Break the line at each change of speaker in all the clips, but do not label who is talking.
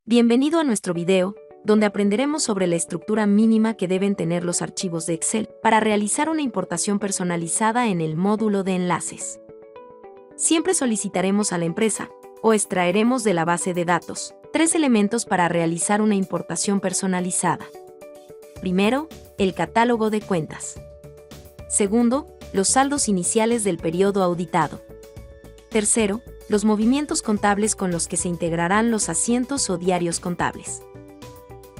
Bienvenido a nuestro video, donde aprenderemos sobre la estructura mínima que deben tener los archivos de Excel para realizar una importación personalizada en el módulo de enlaces. Siempre solicitaremos a la empresa, o extraeremos de la base de datos, 3 elementos para realizar una importación personalizada. Primero, el catálogo de cuentas. Segundo, los saldos iniciales del periodo auditado. Tercero, los movimientos contables con los que se integrarán los asientos o diarios contables.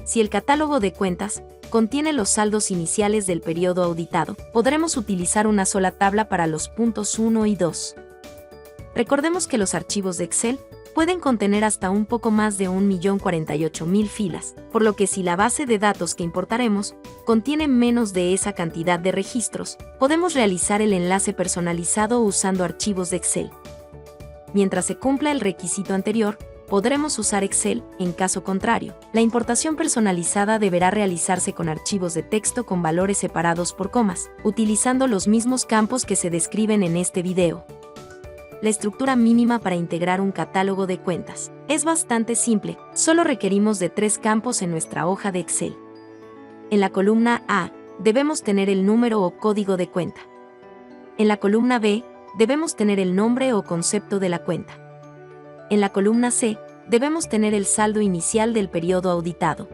Si el catálogo de cuentas contiene los saldos iniciales del periodo auditado, podremos utilizar una sola tabla para los puntos 1 y 2. Recordemos que los archivos de Excel pueden contener hasta un poco más de 1.048.000 filas, por lo que si la base de datos que importaremos contiene menos de esa cantidad de registros, podemos realizar el enlace personalizado usando archivos de Excel. Mientras se cumpla el requisito anterior, podremos usar Excel. En caso contrario, la importación personalizada deberá realizarse con archivos de texto con valores separados por comas, utilizando los mismos campos que se describen en este video. La estructura mínima para integrar un catálogo de cuentas es bastante simple, solo requerimos de 3 campos en nuestra hoja de Excel. En la columna A, debemos tener el número o código de cuenta. En la columna B, debemos tener el nombre o concepto de la cuenta. En la columna C, debemos tener el saldo inicial del periodo auditado.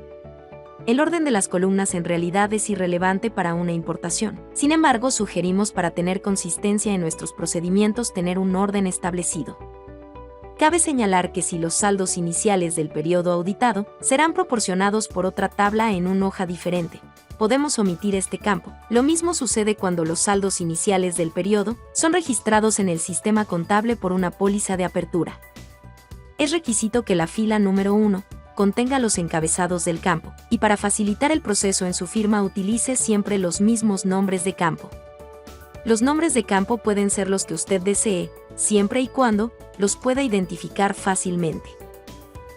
El orden de las columnas en realidad es irrelevante para una importación. Sin embargo, sugerimos para tener consistencia en nuestros procedimientos tener un orden establecido. Cabe señalar que si los saldos iniciales del periodo auditado serán proporcionados por otra tabla en una hoja diferente, podemos omitir este campo. Lo mismo sucede cuando los saldos iniciales del periodo son registrados en el sistema contable por una póliza de apertura. Es requisito que la fila número 1 contenga los encabezados del campo, y para facilitar el proceso en su firma utilice siempre los mismos nombres de campo. Los nombres de campo pueden ser los que usted desee, siempre y cuando los pueda identificar fácilmente.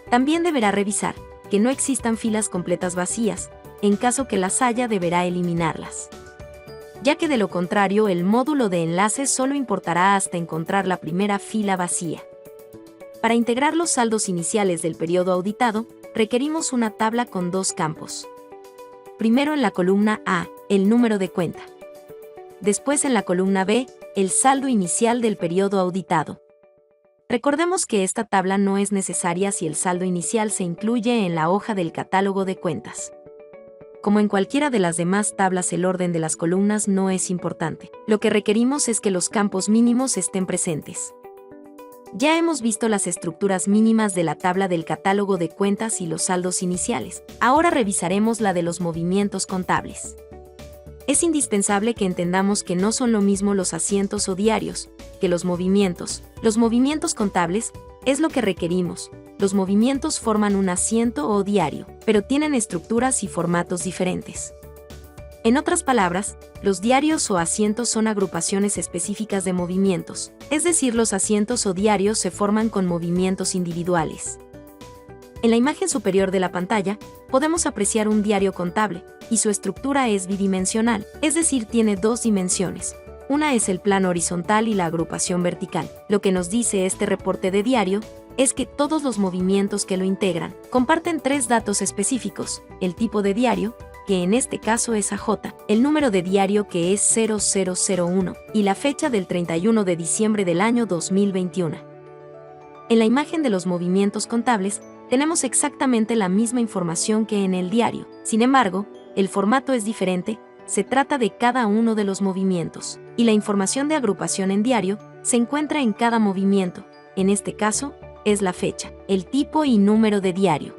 También deberá revisar que no existan filas completas vacías. En caso que las haya, deberá eliminarlas, ya que de lo contrario el módulo de enlaces solo importará hasta encontrar la primera fila vacía. Para integrar los saldos iniciales del periodo auditado, requerimos una tabla con 2 campos. Primero en la columna A, el número de cuenta. Después en la columna B, el saldo inicial del periodo auditado. Recordemos que esta tabla no es necesaria si el saldo inicial se incluye en la hoja del catálogo de cuentas. Como en cualquiera de las demás tablas, el orden de las columnas no es importante. Lo que requerimos es que los campos mínimos estén presentes. Ya hemos visto las estructuras mínimas de la tabla del catálogo de cuentas y los saldos iniciales. Ahora revisaremos la de los movimientos contables. Es indispensable que entendamos que no son lo mismo los asientos o diarios que los movimientos. Los movimientos contables es lo que requerimos. Los movimientos forman un asiento o diario, pero tienen estructuras y formatos diferentes. En otras palabras, los diarios o asientos son agrupaciones específicas de movimientos, es decir, los asientos o diarios se forman con movimientos individuales. En la imagen superior de la pantalla, podemos apreciar un diario contable, y su estructura es bidimensional, es decir, tiene 2 dimensiones. Una es el plano horizontal y la agrupación vertical. Lo que nos dice este reporte de diario es que todos los movimientos que lo integran comparten 3 datos específicos: el tipo de diario, que en este caso es AJ, el número de diario, que es 0001, y la fecha del 31 de diciembre del año 2021. En la imagen de los movimientos contables, tenemos exactamente la misma información que en el diario. Sin embargo, el formato es diferente, se trata de cada uno de los movimientos, y la información de agrupación en diario se encuentra en cada movimiento. En este caso, es la fecha, el tipo y número de diario.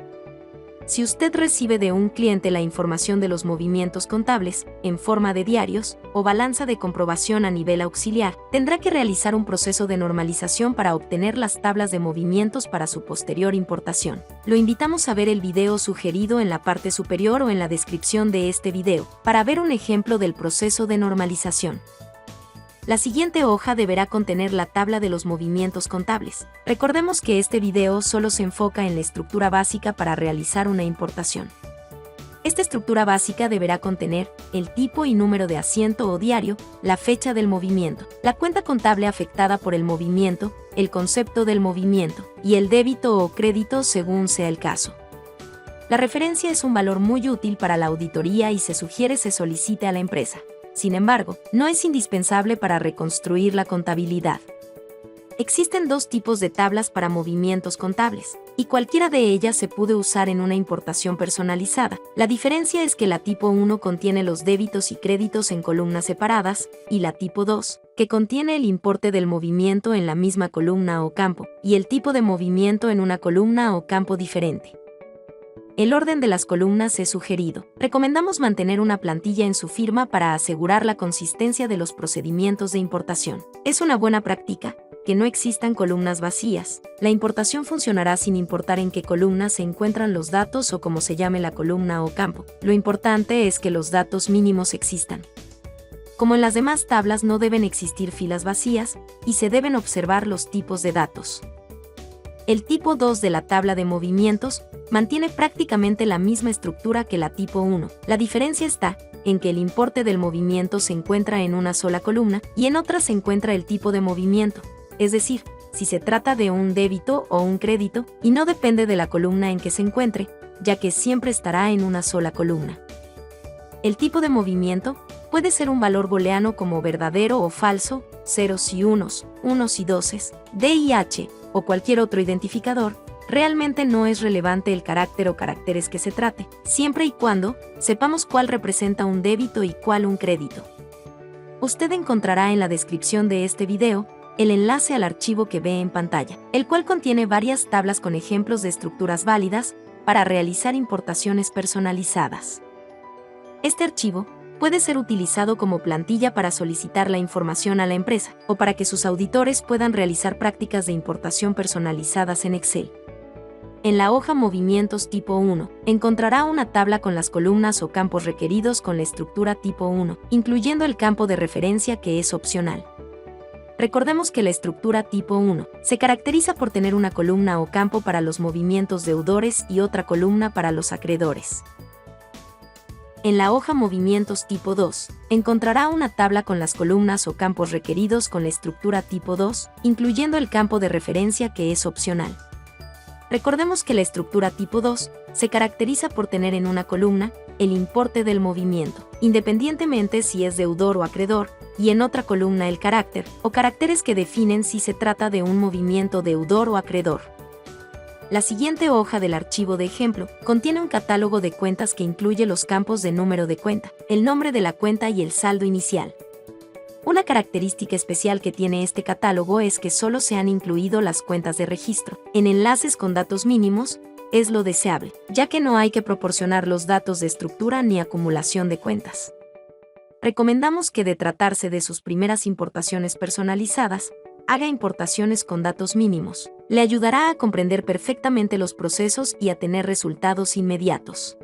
Si usted recibe de un cliente la información de los movimientos contables, en forma de diarios, o balanza de comprobación a nivel auxiliar, tendrá que realizar un proceso de normalización para obtener las tablas de movimientos para su posterior importación. Lo invitamos a ver el video sugerido en la parte superior o en la descripción de este video, para ver un ejemplo del proceso de normalización. La siguiente hoja deberá contener la tabla de los movimientos contables. Recordemos que este video solo se enfoca en la estructura básica para realizar una importación. Esta estructura básica deberá contener el tipo y número de asiento o diario, la fecha del movimiento, la cuenta contable afectada por el movimiento, el concepto del movimiento, y el débito o crédito según sea el caso. La referencia es un valor muy útil para la auditoría y se sugiere se solicite a la empresa. Sin embargo, no es indispensable para reconstruir la contabilidad. Existen dos tipos de tablas para movimientos contables, y cualquiera de ellas se puede usar en una importación personalizada. La diferencia es que la tipo 1 contiene los débitos y créditos en columnas separadas, y la tipo 2, que contiene el importe del movimiento en la misma columna o campo, y el tipo de movimiento en una columna o campo diferente. El orden de las columnas es sugerido. Recomendamos mantener una plantilla en su firma para asegurar la consistencia de los procedimientos de importación. Es una buena práctica que no existan columnas vacías. La importación funcionará sin importar en qué columna se encuentran los datos o cómo se llame la columna o campo. Lo importante es que los datos mínimos existan. Como en las demás tablas, no deben existir filas vacías y se deben observar los tipos de datos. El tipo 2 de la tabla de movimientos mantiene prácticamente la misma estructura que la tipo 1. La diferencia está en que el importe del movimiento se encuentra en una sola columna y en otra se encuentra el tipo de movimiento, es decir, si se trata de un débito o un crédito, y no depende de la columna en que se encuentre, ya que siempre estará en una sola columna. El tipo de movimiento puede ser un valor booleano como verdadero o falso, ceros y unos y doces, D y H, o cualquier otro identificador. Realmente no es relevante el carácter o caracteres que se trate, siempre y cuando sepamos cuál representa un débito y cuál un crédito. Usted encontrará en la descripción de este video el enlace al archivo que ve en pantalla, el cual contiene varias tablas con ejemplos de estructuras válidas para realizar importaciones personalizadas. Este archivo puede ser utilizado como plantilla para solicitar la información a la empresa o para que sus auditores puedan realizar prácticas de importación personalizadas en Excel. En la hoja Movimientos tipo 1, encontrará una tabla con las columnas o campos requeridos con la estructura tipo 1, incluyendo el campo de referencia que es opcional. Recordemos que la estructura tipo 1 se caracteriza por tener una columna o campo para los movimientos deudores y otra columna para los acreedores. En la hoja Movimientos tipo 2, encontrará una tabla con las columnas o campos requeridos con la estructura tipo 2, incluyendo el campo de referencia que es opcional. Recordemos que la estructura tipo 2 se caracteriza por tener en una columna el importe del movimiento, independientemente si es deudor o acreedor, y en otra columna el carácter, o caracteres que definen si se trata de un movimiento deudor o acreedor. La siguiente hoja del archivo de ejemplo contiene un catálogo de cuentas que incluye los campos de número de cuenta, el nombre de la cuenta y el saldo inicial. Una característica especial que tiene este catálogo es que solo se han incluido las cuentas de registro. En enlaces con datos mínimos, es lo deseable, ya que no hay que proporcionar los datos de estructura ni acumulación de cuentas. Recomendamos que de tratarse de sus primeras importaciones personalizadas, haga importaciones con datos mínimos. Le ayudará a comprender perfectamente los procesos y a tener resultados inmediatos.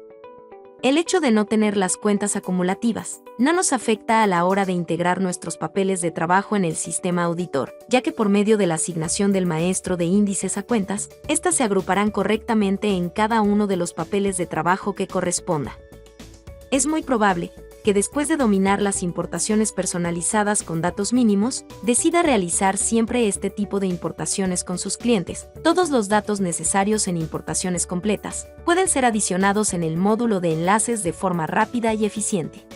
El hecho de no tener las cuentas acumulativas no nos afecta a la hora de integrar nuestros papeles de trabajo en el sistema auditor, ya que por medio de la asignación del maestro de índices a cuentas, éstas se agruparán correctamente en cada uno de los papeles de trabajo que corresponda. Es muy probable que después de dominar las importaciones personalizadas con datos mínimos, decida realizar siempre este tipo de importaciones con sus clientes. Todos los datos necesarios en importaciones completas pueden ser adicionados en el módulo de enlaces de forma rápida y eficiente.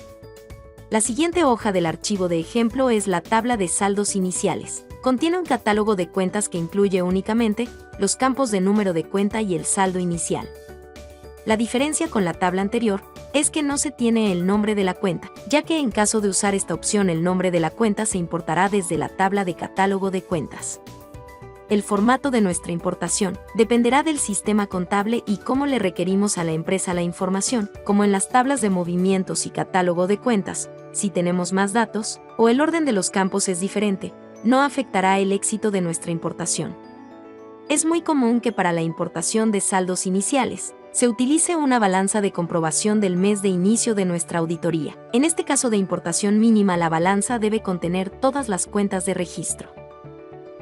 La siguiente hoja del archivo de ejemplo es la tabla de saldos iniciales. Contiene un catálogo de cuentas que incluye únicamente los campos de número de cuenta y el saldo inicial. La diferencia con la tabla anterior es que no se tiene el nombre de la cuenta, ya que en caso de usar esta opción el nombre de la cuenta se importará desde la tabla de catálogo de cuentas. El formato de nuestra importación dependerá del sistema contable y cómo le requerimos a la empresa la información, como en las tablas de movimientos y catálogo de cuentas. Si tenemos más datos, o el orden de los campos es diferente, no afectará el éxito de nuestra importación. Es muy común que para la importación de saldos iniciales, se utilice una balanza de comprobación del mes de inicio de nuestra auditoría. En este caso de importación mínima, la balanza debe contener todas las cuentas de registro.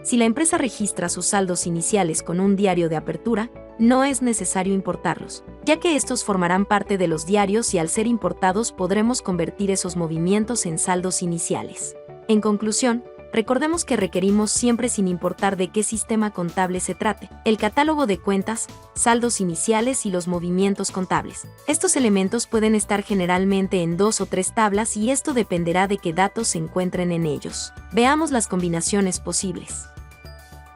Si la empresa registra sus saldos iniciales con un diario de apertura, no es necesario importarlos, ya que estos formarán parte de los diarios y al ser importados podremos convertir esos movimientos en saldos iniciales. En conclusión, recordemos que requerimos siempre sin importar de qué sistema contable se trate, el catálogo de cuentas, saldos iniciales y los movimientos contables. Estos elementos pueden estar generalmente en 2 o 3 tablas y esto dependerá de qué datos se encuentren en ellos. Veamos las combinaciones posibles.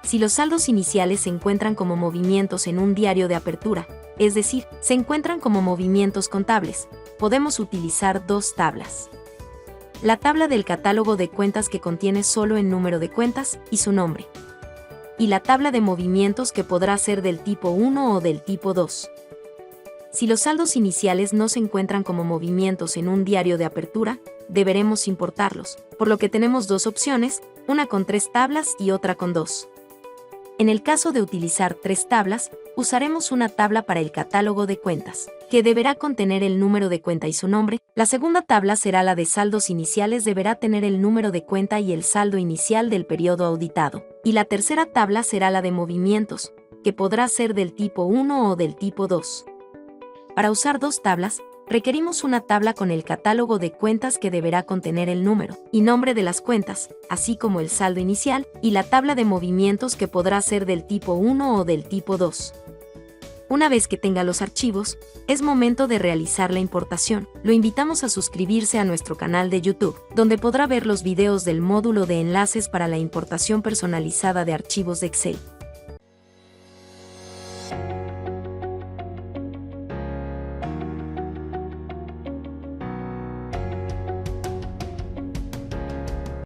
Si los saldos iniciales se encuentran como movimientos en un diario de apertura, es decir, se encuentran como movimientos contables, podemos utilizar 2 tablas. La tabla del catálogo de cuentas que contiene solo el número de cuentas y su nombre. Y la tabla de movimientos que podrá ser del tipo 1 o del tipo 2. Si los saldos iniciales no se encuentran como movimientos en un diario de apertura, deberemos importarlos, por lo que tenemos 2 opciones, una con 3 tablas y otra con 2. En el caso de utilizar 3 tablas, usaremos una tabla para el catálogo de cuentas, que deberá contener el número de cuenta y su nombre. La segunda tabla será la de saldos iniciales, deberá tener el número de cuenta y el saldo inicial del periodo auditado. Y la tercera tabla será la de movimientos, que podrá ser del tipo 1 o del tipo 2. Para usar 2 tablas, requerimos una tabla con el catálogo de cuentas que deberá contener el número y nombre de las cuentas, así como el saldo inicial, y la tabla de movimientos que podrá ser del tipo 1 o del tipo 2. Una vez que tenga los archivos, es momento de realizar la importación. Lo invitamos a suscribirse a nuestro canal de YouTube, donde podrá ver los videos del módulo de enlaces para la importación personalizada de archivos de Excel.